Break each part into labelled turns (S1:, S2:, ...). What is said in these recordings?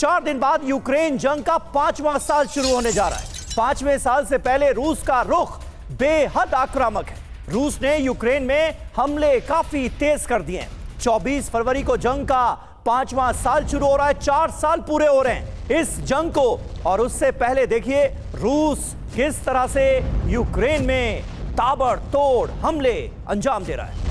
S1: 4 दिन बाद यूक्रेन जंग का 5वां साल शुरू होने जा रहा है। 5वें साल से पहले रूस का रुख बेहद आक्रामक है। रूस ने यूक्रेन में हमले काफी तेज कर दिए हैं। 24 फरवरी को जंग का 5वां साल शुरू हो रहा है। 4 साल पूरे हो रहे हैं इस जंग को, और उससे पहले देखिए रूस किस तरह से यूक्रेन में ताबड़तोड़ हमले अंजाम दे रहा है।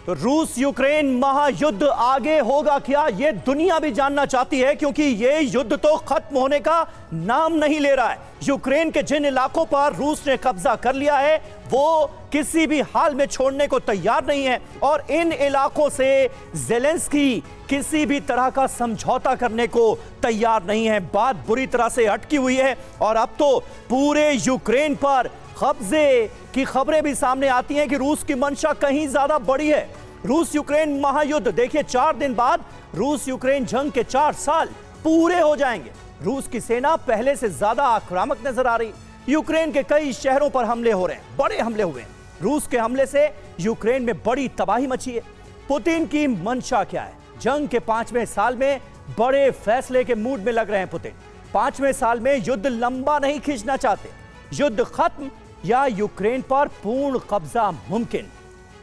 S1: तो रूस यूक्रेन महायुद्ध आगे होगा क्या, यह दुनिया भी जानना चाहती है, क्योंकि यह युद्ध तो खत्म होने का नाम नहीं ले रहा है। यूक्रेन के जिन इलाकों पर रूस ने कब्जा कर लिया है वो किसी भी हाल में छोड़ने को तैयार नहीं है, और इन इलाकों से ज़ेलेंस्की किसी भी तरह का समझौता करने को तैयार नहीं है। बात बुरी तरह से अटकी हुई है, और अब तो पूरे यूक्रेन पर कब्जे की खबरें भी सामने आती हैं कि रूस की मंशा कहीं ज्यादा बड़ी है। रूस यूक्रेन महायुद्ध, देखिए 4 दिन बाद रूस यूक्रेन जंग के 4 साल पूरे हो जाएंगे। रूस की सेना पहले से ज्यादा आक्रामक नजर आ रही। यूक्रेन के कई शहरों पर हमले हो रहे हैं, बड़े हमले हुए हैं। रूस के हमले से यूक्रेन में बड़ी तबाही मची है। पुतिन की मंशा क्या है? जंग के 5वें साल में बड़े फैसले के मूड में लग रहे हैं पुतिन। 5वें साल में युद्ध लंबा नहीं खींचना चाहते। युद्ध खत्म या यूक्रेन पर पूर्ण कब्जा मुमकिन।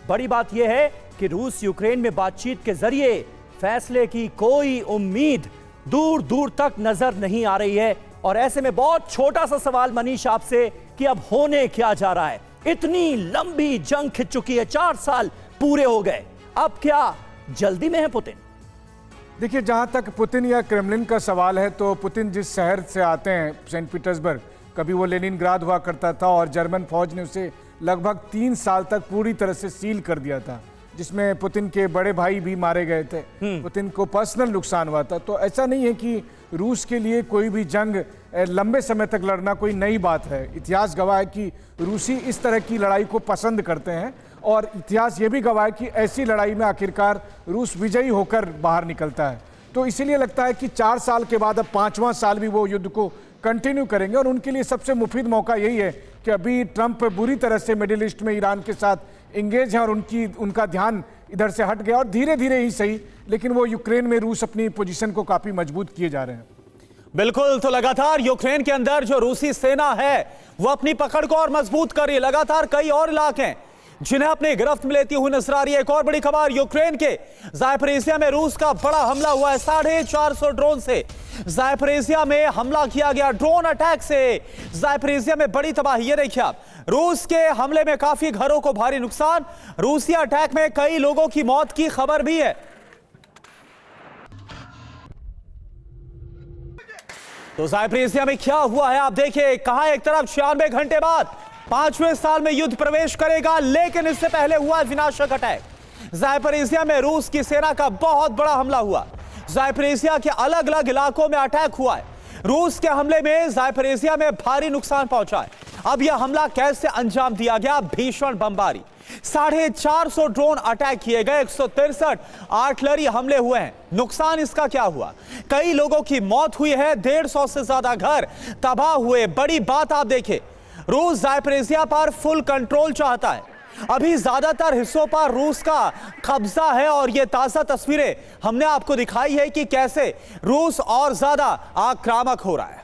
S1: बड़ी बात यह है कि रूस यूक्रेन में बातचीत के जरिए फैसले की कोई उम्मीद दूर दूर तक नजर नहीं आ रही है। और ऐसे में बहुत छोटा सा सवाल मनीष आपसे कि अब होने क्या जा रहा है? इतनी लंबी जंग खिंच चुकी है, 4 साल पूरे हो गए, अब क्या जल्दी में है पुतिन?
S2: देखिए, जहां तक पुतिन या क्रेमलिन का सवाल है, तो पुतिन जिस शहर से आते हैं, सेंट पीटर्सबर्ग, कभी वो लेनिनग्राद हुआ करता था, और जर्मन फौज ने उसे लगभग 3 साल तक पूरी तरह से सील कर दिया था, जिसमें पुतिन के बड़े भाई भी मारे गए थे। पुतिन को पर्सनल नुकसान हुआ था। तो ऐसा नहीं है कि रूस के लिए कोई भी जंग लंबे समय तक लड़ना कोई नई बात है। इतिहास गवाह है कि रूसी इस तरह की लड़ाई को पसंद करते हैं, और इतिहास ये भी गवाह है कि ऐसी लड़ाई में आखिरकार रूस विजयी होकर बाहर निकलता है। तो इसीलिए लगता है कि 4 साल के बाद अब 5वां साल भी वो युद्ध को कंटिन्यू करेंगे, और उनके लिए सबसे मुफीद मौका यही है कि अभी ट्रंप बुरी तरह से मिडिल ईस्ट में ईरान के साथ इंगेज हैं, और उनका ध्यान इधर से हट गया, और धीरे धीरे ही सही, लेकिन वो यूक्रेन में रूस अपनी पोजीशन को काफी मजबूत किए जा रहे हैं।
S3: बिल्कुल, तो लगातार यूक्रेन के अंदर जो रूसी सेना है वो अपनी पकड़ को और मजबूत कर रही है। लगातार कई और इलाके हैं जिन्हें अपनी गिरफ्त में लेती हुई नजर आ रही है। एक और बड़ी खबर, यूक्रेन के ज़ापोरिज़िया में रूस का बड़ा हमला हुआ है। 450 ड्रोन से ज़ापोरिज़िया में हमला किया गया। ड्रोन अटैक से ज़ापोरिज़िया में बड़ी तबाही। ये देखिए आप, रूस के हमले में काफी घरों को भारी नुकसान। रूसी अटैक में कई लोगों की मौत की खबर भी है। तो ज़ापोरिज़िया में क्या हुआ है आप देखिए। कहा एक तरफ 96 घंटे बाद 5वें साल में युद्ध प्रवेश करेगा, लेकिन इससे पहले हुआ विनाशक अटैक। ज़ापोरिज़िया में रूस की सेना का बहुत बड़ा हमला हुआ। ज़ापोरिज़िया के अलग अलग इलाकों में अटैक हुआ है। रूस के हमले में ज़ापोरिज़िया में भारी नुकसान पहुंचा है। अब यह हमला कैसे अंजाम दिया गया? भीषण बमबारी, 450 ड्रोन अटैक किए गए, 163 आर्टिलरी हमले हुए हैं। नुकसान इसका क्या हुआ? कई लोगों की मौत हुई है, 150 से ज्यादा घर तबाह हुए। बड़ी बात आप देखिए, रूस ज़ापोरिज़िया पर फुल कंट्रोल चाहता है। अभी ज्यादातर हिस्सों पर रूस का कब्जा है, और ये ताजा तस्वीरें हमने आपको दिखाई है कि कैसे रूस और ज्यादा आक्रामक हो रहा है।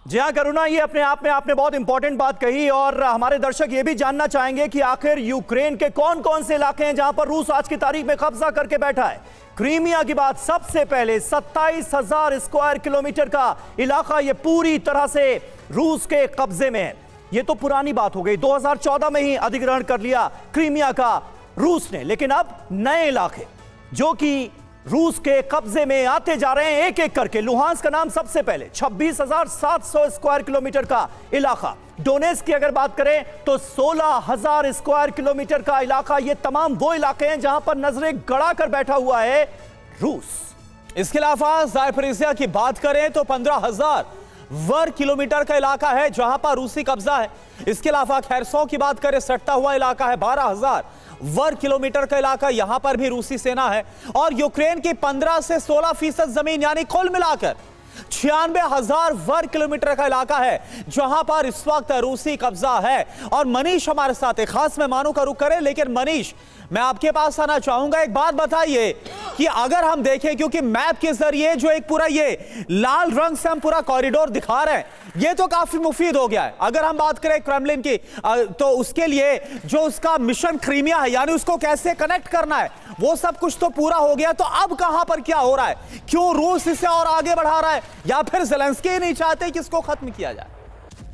S1: जी हाँ करुणा, ये अपने आप में आपने बहुत इंपॉर्टेंट बात कही, और हमारे दर्शक ये भी जानना चाहेंगे कि आखिर यूक्रेन के कौन कौन से इलाके हैं जहां पर रूस आज की तारीख में कब्जा करके बैठा है। क्रीमिया की बात सबसे पहले, 27,000 स्क्वायर किलोमीटर का इलाका ये पूरी तरह से रूस के कब्जे में है। ये तो पुरानी बात हो गई, 2014 में ही अधिग्रहण कर लिया क्रीमिया का रूस ने। लेकिन अब नए इलाके जो कि रूस के कब्जे में आते जा रहे हैं एक एक करके। लुहांस्क का नाम सबसे पहले, 26,700 स्क्वायर किलोमीटर का इलाका। डोनेट्स्क की अगर बात करें तो 16,000 स्क्वायर किलोमीटर का इलाका। ये तमाम वो इलाके हैं जहां पर नजरें गड़ा कर बैठा हुआ है रूस।
S3: इसके अलावा ज़ापोरिज़िया की बात करें तो 15,000 वर्ग किलोमीटर का इलाका है जहां पर रूसी कब्जा है। इसके अलावा खैरसों की बात करें, सटता हुआ इलाका है, 12,000 वर्ग किलोमीटर का इलाका, यहां पर भी रूसी सेना है। और यूक्रेन की 15 से 16% जमीन, यानी कुल मिलाकर 96,000 वर्ग किलोमीटर का इलाका है जहां पर इस वक्त रूसी कब्जा है। और मनीष हमारे साथ है, खास मेहमानों का रुख करें। लेकिन मनीष, मैं आपके पास आना चाहूंगा। एक बात बताइए कि अगर हम देखें, क्योंकि मैप के जरिए जो एक पूरा ये लाल रंग से हम पूरा कॉरिडोर दिखा रहे हैं, ये तो काफी मुफीद हो गया है। अगर हम बात करें क्रेमलिन की, तो उसके लिए जो उसका मिशन क्रीमिया है, यानी उसको कैसे कनेक्ट करना है, वो सब कुछ तो पूरा हो गया। तो अब कहां पर क्या हो रहा है? क्यों रूस इसे और आगे बढ़ा रहा है, या फिर ज़ेलेंस्की ही नहीं चाहते कि इसको खत्म किया जाए?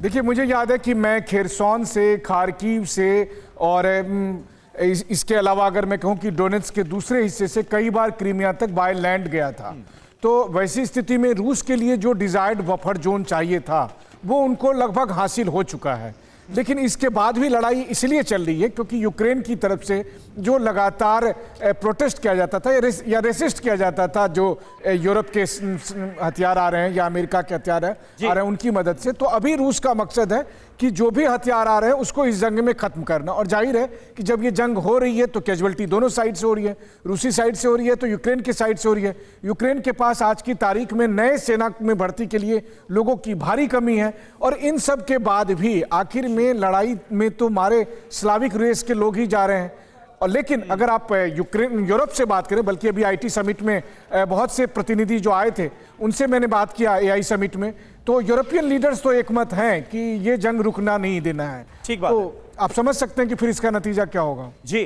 S2: देखिए, मुझे याद है कि मैं खेरसौन से, खार्किव से और इसके अलावा अगर मैं कहूं कि डोनेट्स्क के दूसरे हिस्से से कई बार क्रीमिया तक बाय लैंड गया था। तो वैसी स्थिति में रूस के लिए जो डिजायर्ड बफर जोन चाहिए था वो उनको लगभग हासिल हो चुका है। लेकिन इसके बाद भी लड़ाई इसलिए चल रही है क्योंकि यूक्रेन की तरफ से जो लगातार प्रोटेस्ट किया जाता था या रेसिस्ट किया जाता था, जो यूरोप के हथियार आ रहे हैं या अमेरिका के हथियार आ रहे हैं उनकी मदद से, तो अभी रूस का मकसद है कि जो भी हथियार आ रहे हैं उसको इस जंग में खत्म करना। और जाहिर है कि जब ये जंग हो रही है तो कैजुअलिटी दोनों साइड से हो रही है, रूसी साइड से हो रही है तो यूक्रेन की साइड से हो रही है। यूक्रेन के पास आज की तारीख में नए सेना में भर्ती के लिए लोगों की भारी कमी है, और इन सब के बाद भी आखिर में लड़ाई में तो मारे स्लाविक रेस के लोग ही जा रहे हैं। और लेकिन अगर आप यूरोप से बात करें, बल्कि अभी आईटी समिट में बहुत से प्रतिनिधि जो आए थे उनसे मैंने बात किया एआई समिट में, तो यूरोपियन लीडर्स तो एकमत हैं कि ये जंग रुकना नहीं देना है।
S1: ठीक बात
S2: तो आप समझ सकते हैं कि फिर इसका नतीजा क्या होगा।
S1: जी।